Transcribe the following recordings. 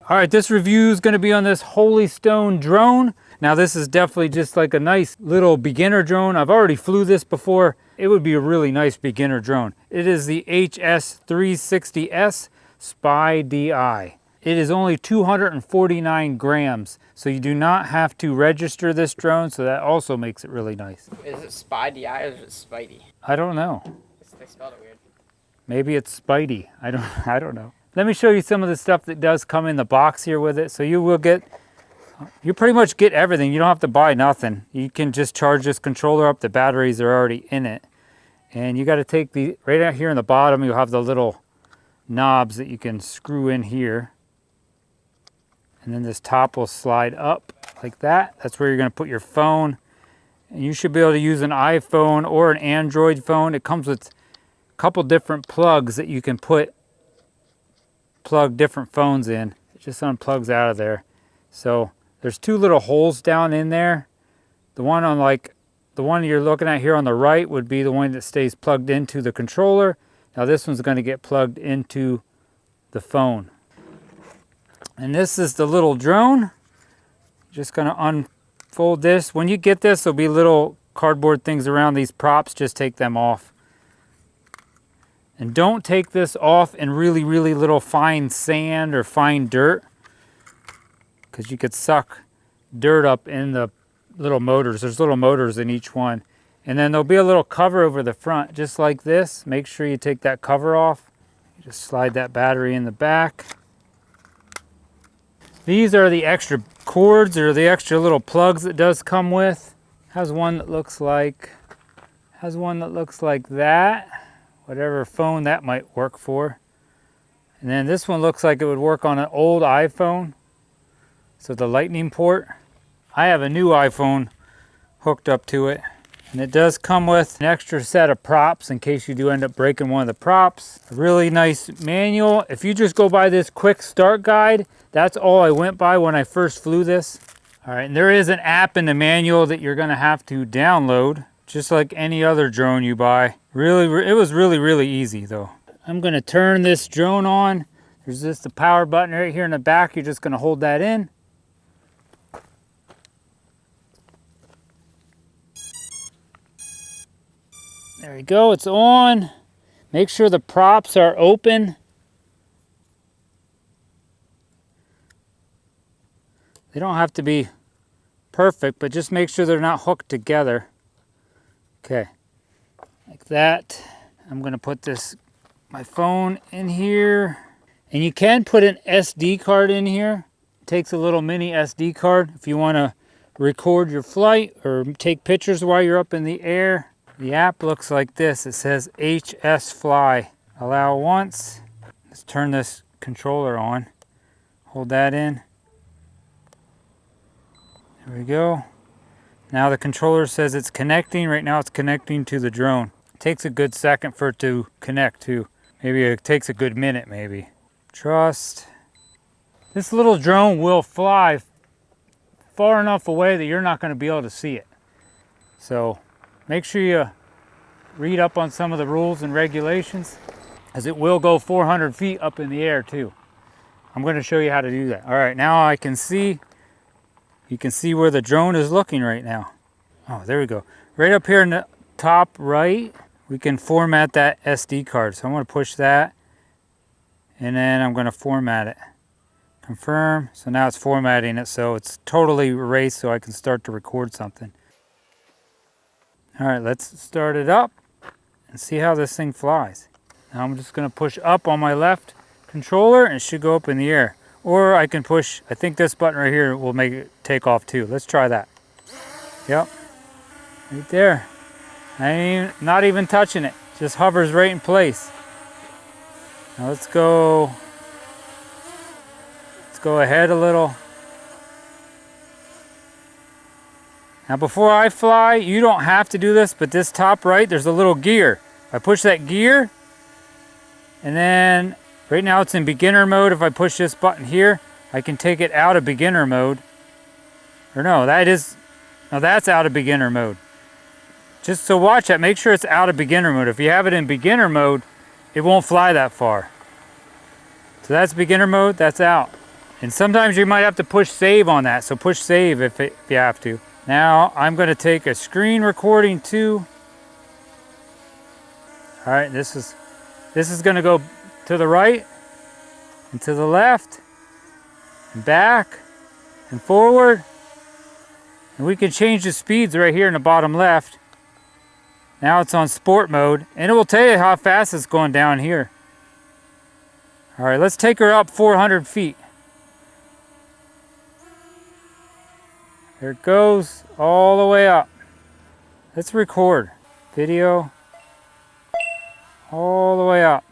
All right, this review is going to be on this Holy Stone drone. Now this is definitely just like a nice little beginner drone. I've already flew this before. It would be a really nice beginner drone. It is the HS360S Spy DI. It is only 249 grams, so you do not have to register this drone, so that also makes it really nice. Is it Spy DI or is it Spidey? I don't know. They spelled it weird. Maybe it's Spidey. I don't know. Let me show you some of the stuff that does come in the box here with it. So you pretty much get everything. You don't have to buy nothing. You can just charge this controller up. The batteries are already in it. And you got to take the, right out here in the bottom, you'll have the little knobs that you can screw in here. And then this top will slide up like that. That's where you're going to put your phone. And you should be able to use an iPhone or an Android phone. It comes with a couple different plugs that you can plug different phones in. It just unplugs out of there. So there's two little holes down in there. The one you're looking at here on the right would be the one that stays plugged into the controller. Now this one's going to get plugged into the phone. And this is the little drone. Just going to unfold this. When you get this, there'll be little cardboard things around these props. Just take them off. And don't take this off in really, really little fine sand or fine dirt, because you could suck dirt up in the little motors. There's little motors in each one. And then there'll be a little cover over the front, just like this. Make sure you take that cover off. Just slide that battery in the back. These are the extra cords, or the extra little plugs it does come with. Has one that looks like that. Whatever phone that might work for. And then this one looks like it would work on an old iPhone. So the lightning port. I have a new iPhone hooked up to it. And it does come with an extra set of props in case you do end up breaking one of the props. A really nice manual. If you just go by this quick start guide, that's all I went by when I first flew this. All right, and there is an app in the manual that you're gonna have to download, just like any other drone you buy. It was really easy though. I'm gonna turn this drone on. There's just the power button right here in the back. You're just gonna hold that in. There we go, it's on. Make sure the props are open. They don't have to be perfect, but just make sure they're not hooked together. Okay, like that. I'm gonna put my phone in here. And you can put an SD card in here. It takes a little mini SD card if you wanna record your flight or take pictures while you're up in the air. The app looks like this. It says HS Fly. Allow once. Let's turn this controller on. Hold that in. There we go. Now the controller says it's connecting. Right now it's connecting to the drone. It takes a good second for it to connect too. Maybe it takes a good minute maybe. Trust. This little drone will fly far enough away that you're not going to be able to see it. So make sure you read up on some of the rules and regulations, as it will go 400 feet up in the air too. I'm going to show you how to do that. All right, now you can see where the drone is looking right now. Oh, there we go. Right up here in the top right, we can format that SD card. So I'm going to push that, and then I'm going to format it. Confirm. So now it's formatting it, so it's totally erased, so I can start to record something. All right, let's start it up and see how this thing flies. Now I'm just going to push up on my left controller and it should go up in the air. Or I can push, I think this button right here will make it take off too. Let's try that. Yep, right there. Not even touching it, just hovers right in place. Now let's go ahead a little. Now before I fly, you don't have to do this, but this top right, there's a little gear. I push that gear, and then right now it's in beginner mode. If I push this button here, I can take it out of beginner mode. Or no, that's out of beginner mode. Just so watch that, make sure it's out of beginner mode. If you have it in beginner mode, it won't fly that far. So that's beginner mode, that's out. And sometimes you might have to push save on that, so push save if you have to. Now I'm going to take a screen recording too. All right, this is going to go to the right and to the left and back and forward. And we can change the speeds right here in the bottom left. Now it's on sport mode, and it will tell you how fast it's going down here. All right, let's take her up 400 feet. There it goes, all the way up. Let's record video all the way up.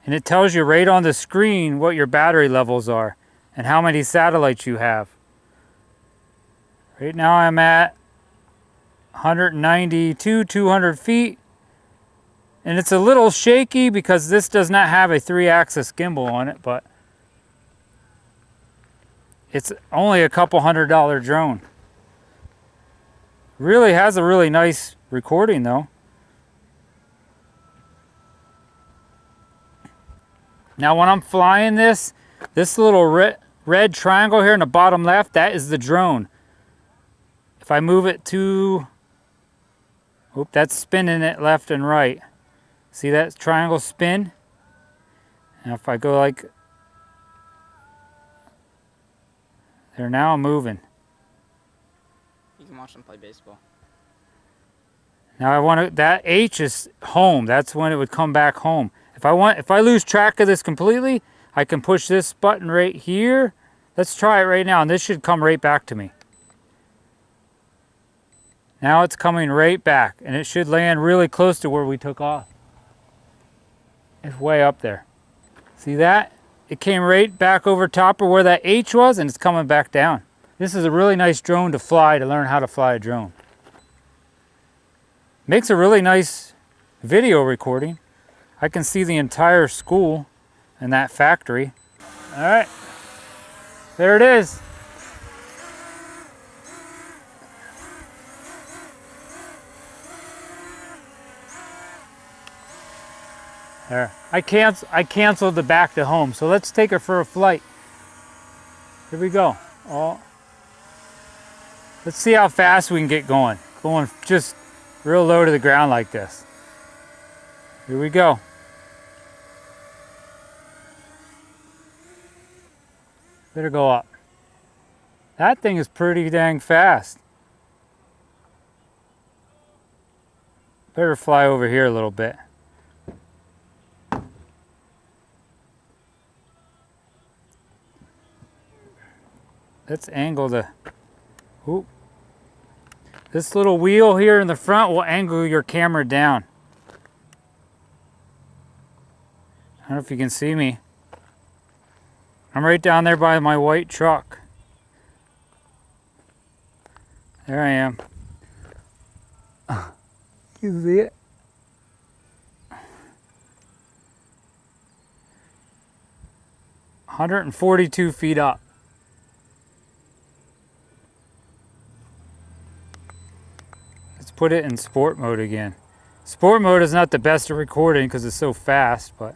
And it tells you right on the screen what your battery levels are and how many satellites you have. Right now I'm at 192, 200 feet. And it's a little shaky because this does not have a 3-axis gimbal on it, but it's only a couple $100 drone. Really has a really nice recording though. Now when I'm flying this little red triangle here in the bottom left, that is the drone. If I move it to, that's spinning it left and right. See that triangle spin? And if I go like, they're now moving. You can watch them play baseball. Now I want to, that H is home. That's when it would come back home. If I lose track of this completely, I can push this button right here. Let's try it right now, and this should come right back to me. Now it's coming right back, and it should land really close to where we took off. It's way up there. See that? It came right back over top of where that H was, and it's coming back down. This is a really nice drone to fly, to learn how to fly a drone. Makes a really nice video recording. I can see the entire school and that factory. All right, there it is. There. I canceled the back to home, so let's take her for a flight. Here we go. Let's see how fast we can get going. Going just real low to the ground like this. Here we go. Better go up. That thing is pretty dang fast. Better fly over here a little bit. Let's angle the, this little wheel here in the front will angle your camera down. I don't know if you can see me. I'm right down there by my white truck. There I am. You see it? $142 feet up. Let's put it in sport mode again. Sport mode is not the best at recording because it's so fast, but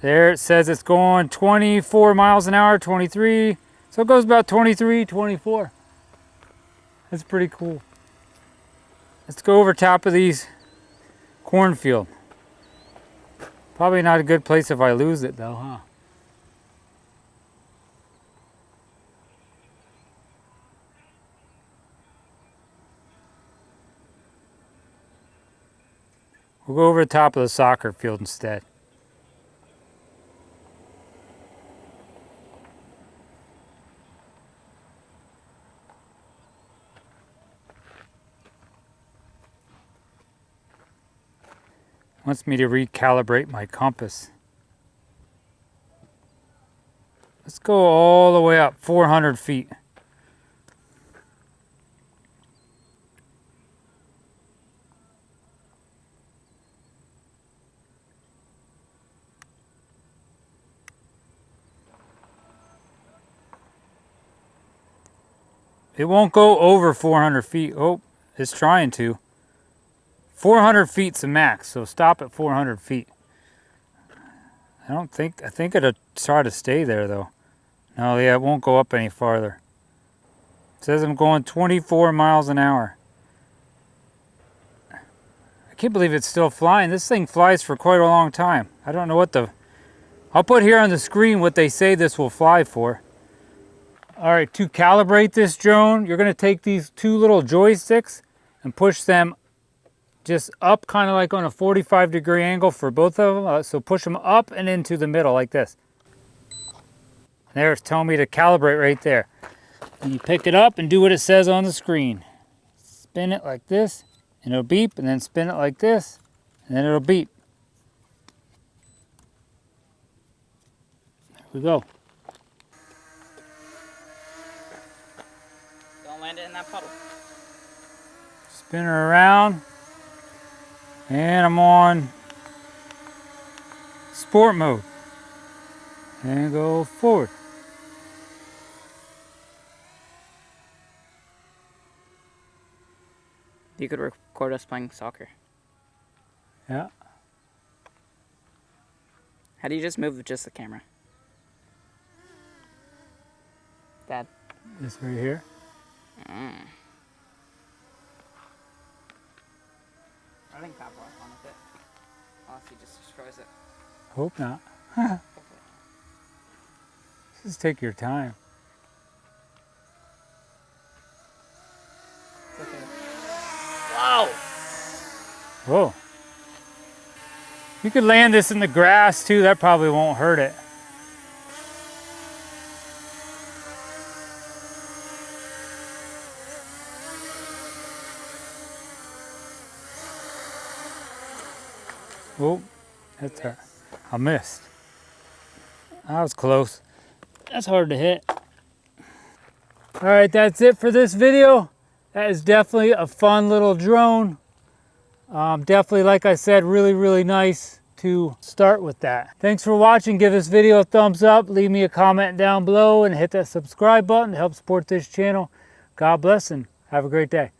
there it says it's going 24 miles an hour, 23. So it goes about 23, 24. That's pretty cool. Let's go over top of these cornfield. Probably not a good place if I lose it though, huh? We'll go over the top of the soccer field instead. Wants me to recalibrate my compass. Let's go all the way up 400 feet. It won't go over 400 feet. Oh, it's trying to. 400 feet's the max, so stop at 400 feet. I think it'll try to stay there though. No, yeah, it won't go up any farther. It says I'm going 24 miles an hour. I can't believe it's still flying. This thing flies for quite a long time. I don't know what I'll put here on the screen what they say this will fly for. All right, to calibrate this drone, you're gonna take these two little joysticks and push them just up, kind of like on a 45-degree angle for both of them. So push them up and into the middle like this. There, it's telling me to calibrate right there. And you pick it up and do what it says on the screen. Spin it like this, and it'll beep, and then spin it like this, and then it'll beep. There we go. Don't land it in that puddle. Spin her around. And I'm on sport mode. And go forward. You could record us playing soccer. Yeah. How do you just move just the camera? Dad. This right here. I think Papa will have fun with it. Unless he just destroys it. Hope not. Hopefully. Just take your time. It's okay. Wow! Whoa. You could land this in the grass too. That probably won't hurt it. Oh, that's hard. I missed. That was close. That's hard to hit. All right, that's it for this video. That is definitely a fun little drone. Definitely, like I said, really, really nice to start with that. Thanks for watching. Give this video a thumbs up. Leave me a comment down below and hit that subscribe button to help support this channel. God bless and have a great day.